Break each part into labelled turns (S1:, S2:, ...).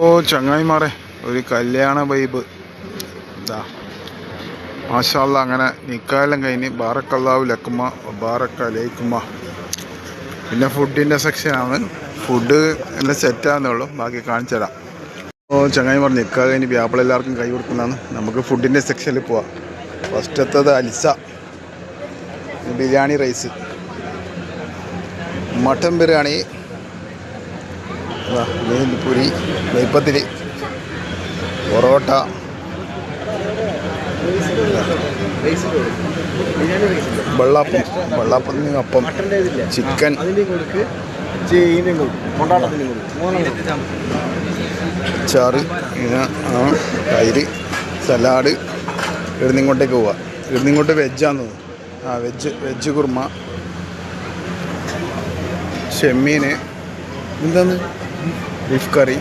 S1: ഓ ചങ്ങായിമാരെ, ഒരു കല്യാണ വൈബ് ഇതാ. മാഷാ അല്ലാ, അങ്ങനെ നിക്കായെല്ലാം കഴിഞ്ഞ് ബാറക്കല്ലാഹു ലക്കുമ്മ ബാറക്കലൈക്കുമ്മ. പിന്നെ ഫുഡിൻ്റെ സെക്ഷനാണ്. ഫുഡ് എല്ലാം സെറ്റാകുന്നുള്ളൂ, ബാക്കി കാണിച്ചു തരാം. ഓ ചങ്ങായിമാർ, നിക്കാ കഴിഞ്ഞ് വ്യാപിളെല്ലാവർക്കും കൈ കൊടുക്കുന്നതാണ്. നമുക്ക് ഫുഡിൻ്റെ സെക്ഷനിൽ പോവാം. ഫസ്റ്റത്തത് അൽസ ബിരിയാണി റൈസ്, മട്ടൻ ബിരിയാണി, പൂരി, നെയ്പ്പത്തിരി, പൊറോട്ട, വെള്ളാപ്പത്തിന് അപ്പം, ചിക്കൻ, ചാറ്, തൈര്, സലാഡ്. ഇവിടുന്നിങ്ങോട്ടേക്ക് പോവാം. ഇവിടുന്നിങ്ങോട്ട് വെജാന്ന് തോന്നുന്നു. വെജ് കുർമ, ചെമ്മീൻ, എന്താണ് ബീഫ് കറി,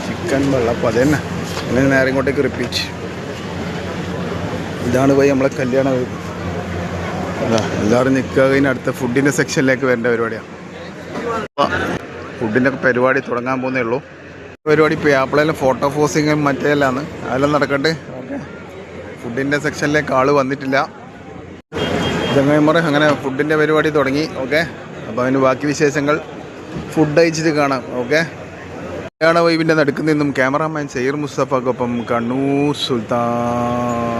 S1: ചിക്കൻ, വെള്ളപ്പം. അത് തന്നെ. അങ്ങനെ നേരെ ഇങ്ങോട്ടേക്ക് റിപ്പീറ്റ്. ഇതാണ് പോയി നമ്മളെ കല്യാണം. എല്ലാവരും നിൽക്കുക. കഴിഞ്ഞ് അടുത്ത ഫുഡിൻ്റെ സെക്ഷനിലേക്ക് വരേണ്ട പരിപാടിയാണ്. ഫുഡിൻ്റെ പരിപാടി തുടങ്ങാൻ പോകുന്നേ ഉള്ളൂ. പരിപാടി ഇപ്പോൾ ആപ്പിളെല്ലാം ഫോട്ടോ പോസിങ്ങും മറ്റേല്ലാന്ന്, അതെല്ലാം നടക്കട്ടെ. ഓക്കെ, ഫുഡിൻ്റെ സെക്ഷനിലേക്ക് ആൾ വന്നിട്ടില്ല. ചങ്ങായിമാരെ, അങ്ങനെ ഫുഡിൻ്റെ പരിപാടി തുടങ്ങി. ഓക്കെ, അപ്പോൾ അതിന് ബാക്കി വിശേഷങ്ങൾ ഫുഡ് അയച്ചിട്ട് കാണാം. ഓക്കെ, കല്യാണ വൈബിൻ്റെ നടുക്ക് നിന്നും ക്യാമറാമാൻ സയ്യിർ മുസ്തഫക്കൊപ്പം കണ്ണൂർ സുൽത്താൻ.